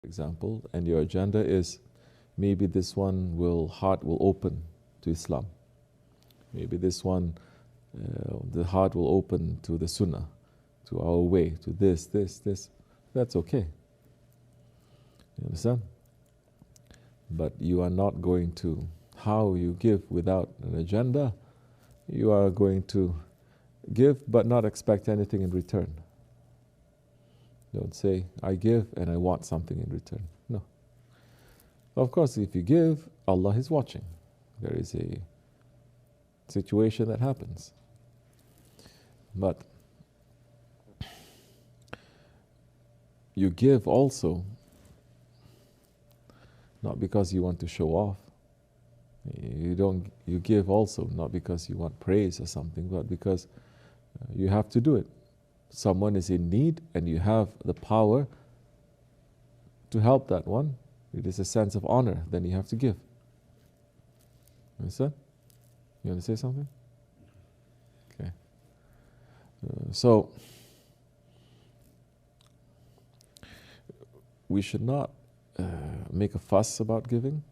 for example, and your agenda is maybe this heart will open to Islam. Maybe this one, the heart will open to the Sunnah, to our way, to this. That's okay. You understand? But you are not going to, how you give without an agenda, you are going to give but not expect anything in return. Don't say, I give and I want something in return. No. Of course, if you give, Allah is watching. There is a situation that happens. But you give also not because you want to show off. You give also not because you want praise or something, but because you have to do it. Someone is in need and you have the power to help that one. It is a sense of honor, then you have to give. Understand? You want to say something? Okay. So, we should not make a fuss about giving.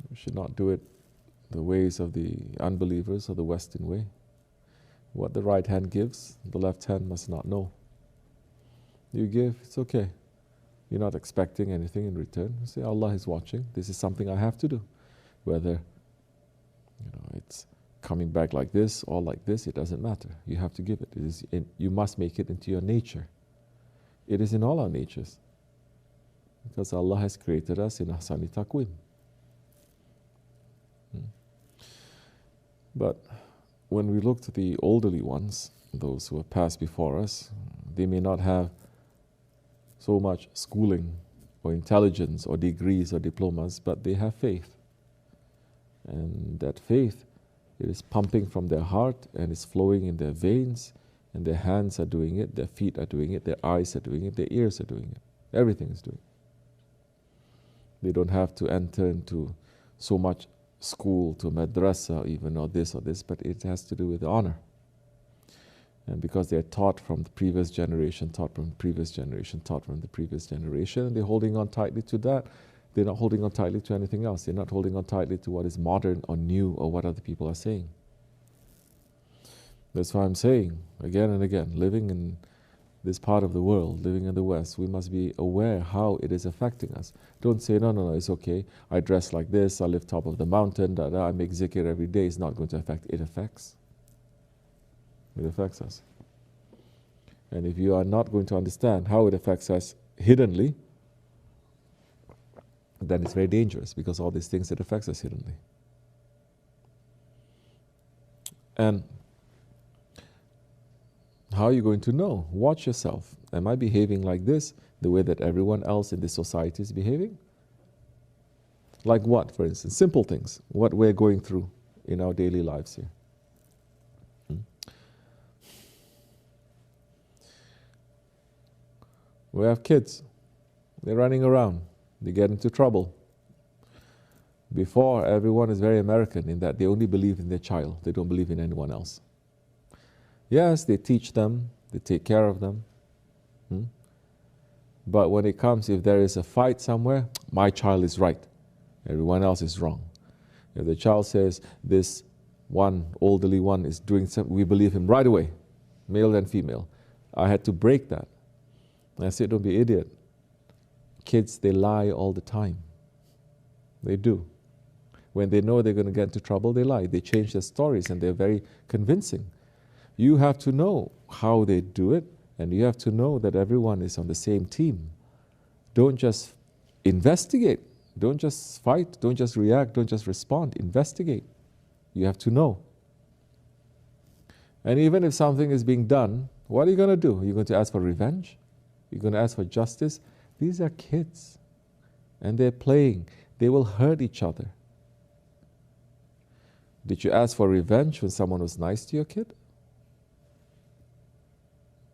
We should not do it the ways of the unbelievers or the Western way. What the right hand gives, the left hand must not know. You give, it's okay. You're not expecting anything in return. You say, Allah is watching. This is something I have to do. Whether it's coming back like this or like this, it doesn't matter. You have to give it. You must make it into your nature. It is in all our natures. Because Allah has created us in Ahsani Taqweem. But when we look to the elderly ones, those who have passed before us, they may not have so much schooling or intelligence or degrees or diplomas, but they have faith. And that faith, it is pumping from their heart and is flowing in their veins, and their hands are doing it, their feet are doing it, their eyes are doing it, their ears are doing it. Everything is doing it. They don't have to enter into so much school, to madrasa even, or this, but it has to do with honor. And because they're taught from the previous generation, taught from the previous generation, taught from the previous generation, and they're holding on tightly to that, they're not holding on tightly to anything else. They're not holding on tightly to what is modern or new or what other people are saying. That's why I'm saying, again and again, living in this part of the world, living in the West, we must be aware how it is affecting us. Don't say, no, it's okay. I dress like this, I live top of the mountain, I make zikr every day. It's not going to affect. It affects. It affects us. And if you are not going to understand how it affects us hiddenly, then it's very dangerous, because all these things, it affects us hiddenly. And how are you going to know? Watch yourself. Am I behaving like this, the way that everyone else in this society is behaving? Like what, for instance? Simple things. What we're going through in our daily lives here. We have kids. They're running around. They get into trouble. Before, everyone is very American in that they only believe in their child. They don't believe in anyone else. Yes, they teach them, they take care of them. But when it comes, if there is a fight somewhere, my child is right, everyone else is wrong. If the child says this one, elderly one, is doing something, we believe him right away, male and female. I had to break that. And I said, don't be an idiot. Kids, they lie all the time. They do. When they know they're going to get into trouble, they lie. They change their stories and they're very convincing. You have to know how they do it, and you have to know that everyone is on the same team. Don't just investigate. Don't just fight. Don't just react. Don't just respond. Investigate. You have to know. And even if something is being done, what are you going to do? You're going to ask for revenge? You're going to ask for justice? These are kids, and they're playing. They will hurt each other. Did you ask for revenge when someone was nice to your kid?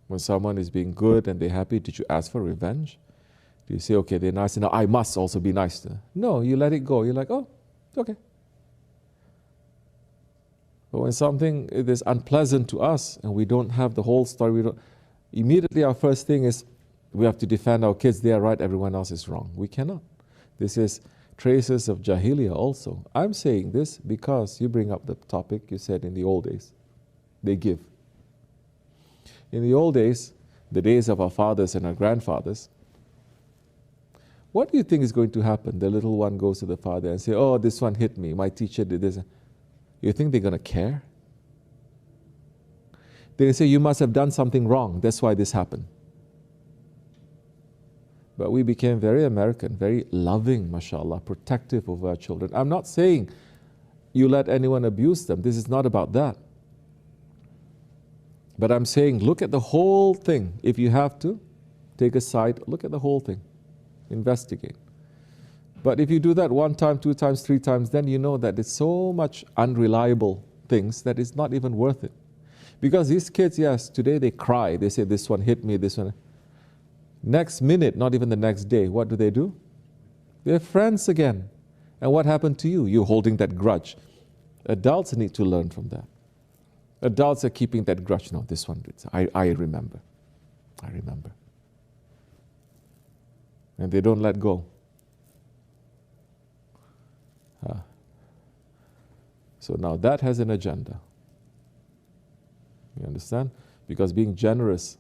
When someone is being good and they're happy, did you ask for revenge? Do you say, okay, they're nice, and now I must also be nice to them? No, you let it go. You're like, oh, okay. But when something is unpleasant to us and we don't have the whole story, immediately our first thing is, We have to defend our kids. They are right, everyone else is wrong. We cannot. This is traces of Jahiliyyah also. I'm saying this because you bring up the topic you said in the old days. They give. In the old days, the days of our fathers and our grandfathers, what do you think is going to happen? The little one goes to the father and say, oh, this one hit me, my teacher did this. You think they're going to care? They say, you must have done something wrong, that's why this happened. But we became very American, very loving, mashallah, protective of our children. I'm not saying you let anyone abuse them. This is not about that. But I'm saying look at the whole thing. If you have to, take a side, look at the whole thing. Investigate. But if you do that 1 time, 2 times, 3 times, then you know that it's so much unreliable things that it's not even worth it. Because these kids, yes, today they cry. They say, this one hit me, this one. Next minute, not even the next day, what do? They're friends again. And what happened to you? You're holding that grudge. Adults need to learn from that. Adults are keeping that grudge. No, this one, I remember. I remember. And they don't let go. So now that has an agenda. You understand? Because being generous,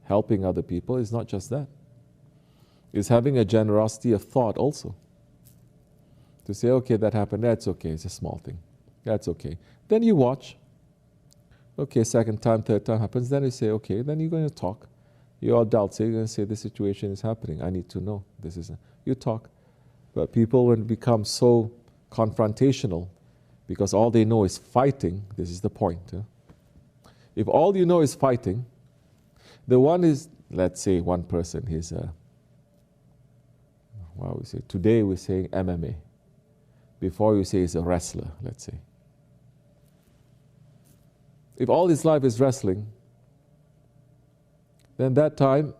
helping other people is not just that. It's having a generosity of thought also. To say, okay, that happened, that's okay, it's a small thing. That's okay. Then you watch. Okay, second time, third time happens, then you say, okay, then you're going to talk. You're adults, you're going to say, this situation is happening, I need to know. You talk. But people, when it becomes so confrontational, because all they know is fighting, this is the point. If all you know is fighting, the one is, let's say one person, he's today we're saying MMA. Before you say he's a wrestler, let's say. If all his life is wrestling, then that time,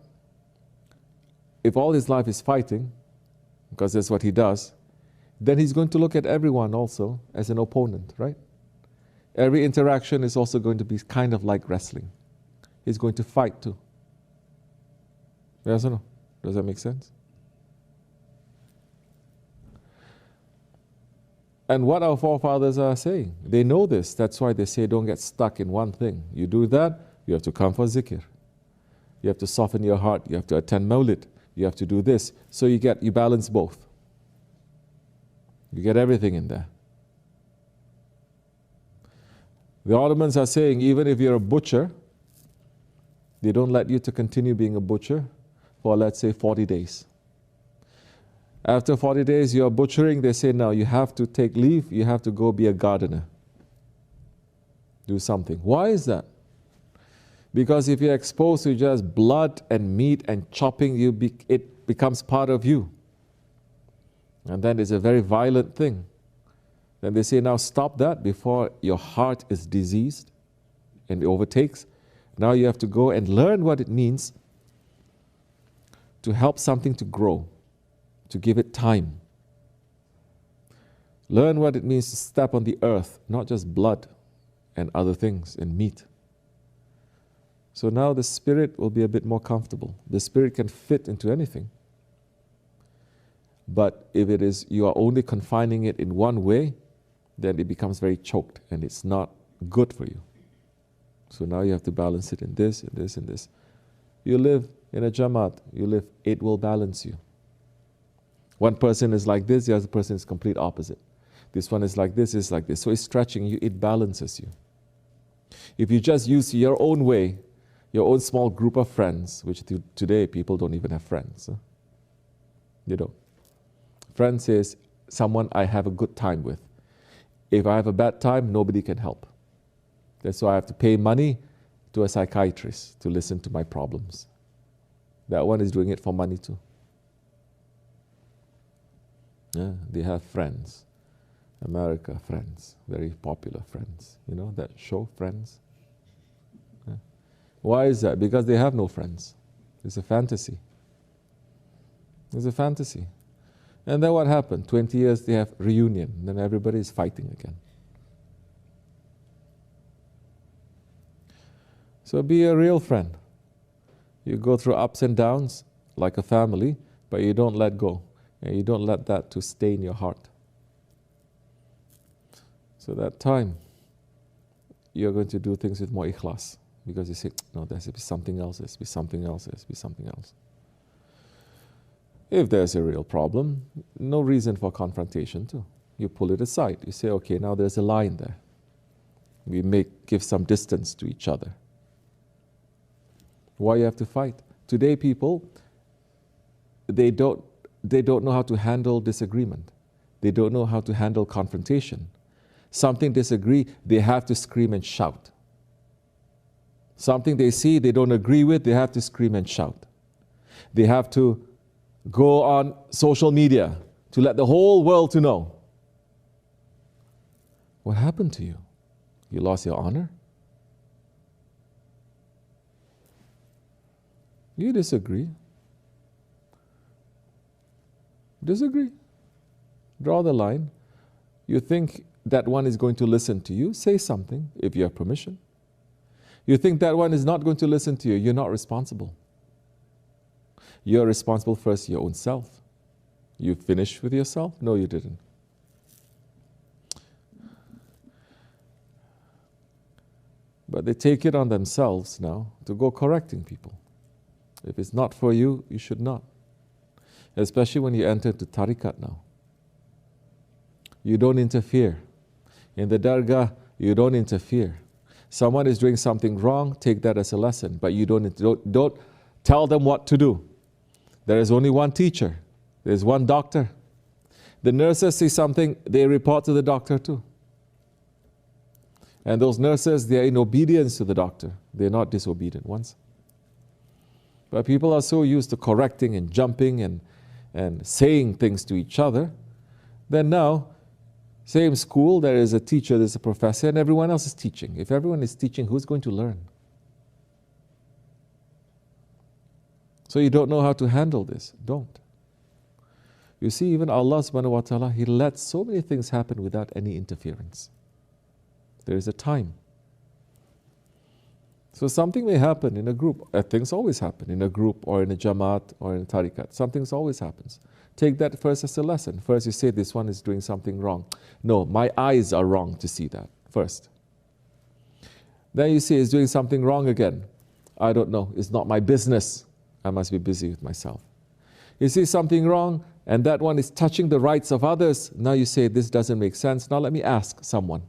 if all his life is fighting, because that's what he does, then he's going to look at everyone also as an opponent, right? Every interaction is also going to be kind of like wrestling. He's going to fight too. Yes or no? Does that make sense? And what our forefathers are saying, they know this. That's why they say don't get stuck in one thing. You do that, you have to come for zikr. You have to soften your heart. You have to attend Mawlid. You have to do this. So you balance both. You get everything in there. The Ottomans are saying even if you're a butcher, they don't let you to continue being a butcher for, let's say, 40 days. After 40 days, you're butchering, they say, no, you have to take leave, you have to go be a gardener. Do something. Why is that? Because if you're exposed to just blood and meat and chopping, it becomes part of you. And then it's a very violent thing. Then they say, now stop that before your heart is diseased and it overtakes. Now you have to go and learn what it means to help something to grow, to give it time. Learn what it means to step on the earth, not just blood and other things and meat. So now the spirit will be a bit more comfortable. The spirit can fit into anything. But if it is, you are only confining it in one way, then it becomes very choked and it's not good for you. So now you have to balance it in this, and this, and this. You live in a jamaat, it will balance you. One person is like this, the other person is complete opposite. This one is like this, is like this. So it's stretching you, it balances you. If you just use your own way, your own small group of friends, which today people don't even have friends. You don't. Friends is someone I have a good time with. If I have a bad time, nobody can help. That's why I have to pay money to a psychiatrist to listen to my problems. That one is doing it for money too. Yeah, they have Friends. America, Friends. Very popular Friends. You know that show, Friends? Yeah. Why is that? Because they have no friends. It's a fantasy. It's a fantasy. And then what happened? 20 years they have reunion. Then everybody is fighting again. So be a real friend. You go through ups and downs. like a family, but you don't let go. And you don't let that to stain your heart. So that time, you're going to do things with more ikhlas. Because you say, no, there has to be something else, there has to be something else, there has to be something else. If there's a real problem, no reason for confrontation too. You pull it aside. You say, okay, now there's a line there. We give some distance to each other. Why you have to fight? Today people, they don't know how to handle disagreement. They don't know how to handle confrontation. Something disagree, they have to scream and shout. Something they see they don't agree with, they have to scream and shout. They have to go on social media to let the whole world to know. What happened to you? You lost your honor? You disagree. Disagree. Draw the line. You think that one is going to listen to you? Say something if you have permission. You think that one is not going to listen to you? You're not responsible. You're responsible first your own self. You finished with yourself? No, you didn't. But they take it on themselves now to go correcting people. If it's not for you, you should not. Especially when you enter to tariqat now. You don't interfere. In the dargah, you don't interfere. Someone is doing something wrong, take that as a lesson, but you don't tell them what to do. There is only one teacher. There's one doctor. The nurses see something, they report to the doctor too. And those nurses, they are in obedience to the doctor. They're not disobedient ones. But people are so used to correcting and jumping and saying things to each other, then now, same school, there is a teacher, there's a professor, and everyone else is teaching. If everyone is teaching, who's going to learn? So you don't know how to handle this. Don't. You see, even Allah subhanahu wa ta'ala, He lets so many things happen without any interference. There is a time. So something may happen in a group. Things always happen in a group or in a jamaat or in a tariqat. Something always happens. Take that first as a lesson. First you say this one is doing something wrong. No, my eyes are wrong to see that first. Then you say he's doing something wrong again. I don't know. It's not my business. I must be busy with myself. You see something wrong and that one is touching the rights of others. Now you say this doesn't make sense. Now let me ask someone.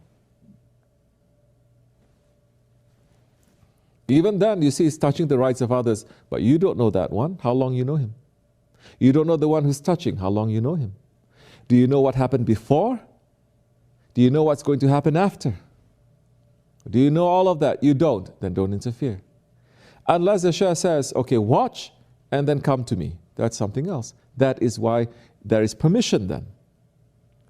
Even then, you see, he's touching the rights of others, but you don't know that one. How long you know him? You don't know the one who's touching. How long you know him? Do you know what happened before? Do you know what's going to happen after? Do you know all of that? You don't. Then don't interfere. Unless the Shah says, okay, watch and then come to me. That's something else. That is why there is permission then.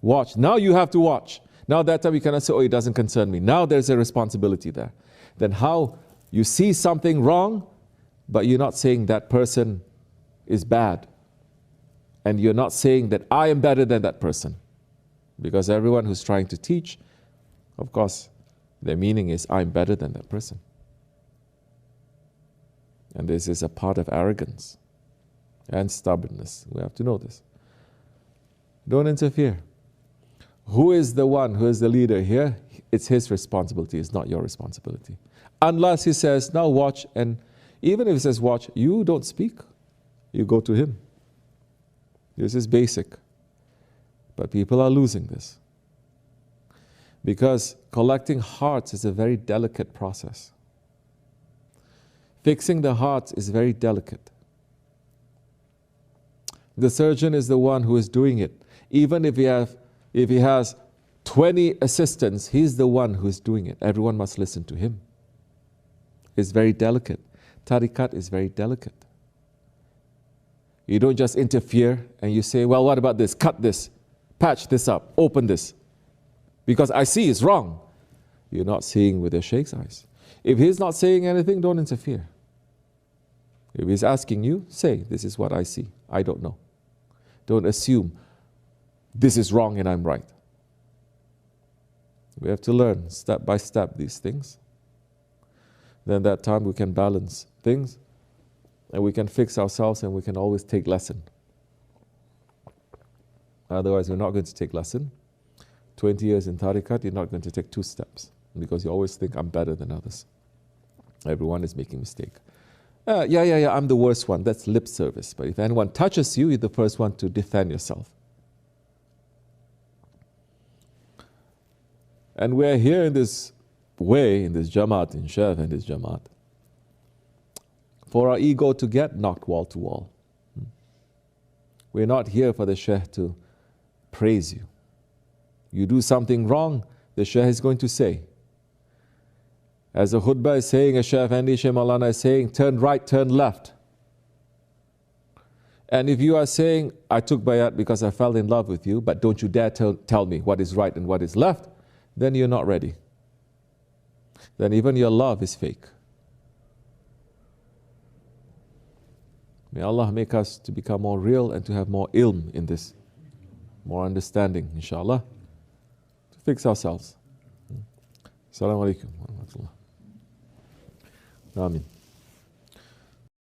Watch. Now you have to watch. Now that time you cannot say, oh, it doesn't concern me. Now there's a responsibility there. Then how you see something wrong, but you're not saying that person is bad. And you're not saying that I am better than that person. Because everyone who's trying to teach, of course, their meaning is I'm better than that person. And this is a part of arrogance and stubbornness. We have to know this. Don't interfere. Who is the one, who is the leader here? It's his responsibility, it's not your responsibility. Unless he says, now watch, and even if he says watch, you don't speak. You go to him. This is basic. But people are losing this. Because collecting hearts is a very delicate process. Fixing the hearts is very delicate. The surgeon is the one who is doing it. Even if he has 20 assistants, he's the one who is doing it. Everyone must listen to him. It's very delicate. Tariqat is very delicate. You don't just interfere and you say, well, what about this? Cut this, patch this up, open this. Because I see it's wrong. You're not seeing with the sheikh's eyes. If he's not saying anything, don't interfere. If he's asking you, say, this is what I see. I don't know. Don't assume this is wrong and I'm right. We have to learn step by step these things. Then that time we can balance things And we can fix ourselves and we can always take lesson. Otherwise, we're not going to take lesson. 20 years in tariqat, you're not going to take 2 steps because you always think I'm better than others. Everyone is making mistake. Yeah, I'm the worst one. That's lip service. But if anyone touches you, you're the first one to defend yourself. And we're here in this way, in this Jamaat, in Sheikh and this Jamaat, for our ego to get knocked wall to wall. We're not here for the Sheikh to praise you. You do something wrong, the Shaykh is going to say. As the khutbah is saying, a Shaykh Effendi, Shaykh Maulana is saying, turn right, turn left. And if you are saying, I took bayat because I fell in love with you, but don't you dare tell me what is right and what is left, then you're not ready. Then even your love is fake. May Allah make us to become more real and to have more ilm in this, more understanding, inshallah. Fix ourselves. Assalamu alaikum wa rahmatullah. Amin.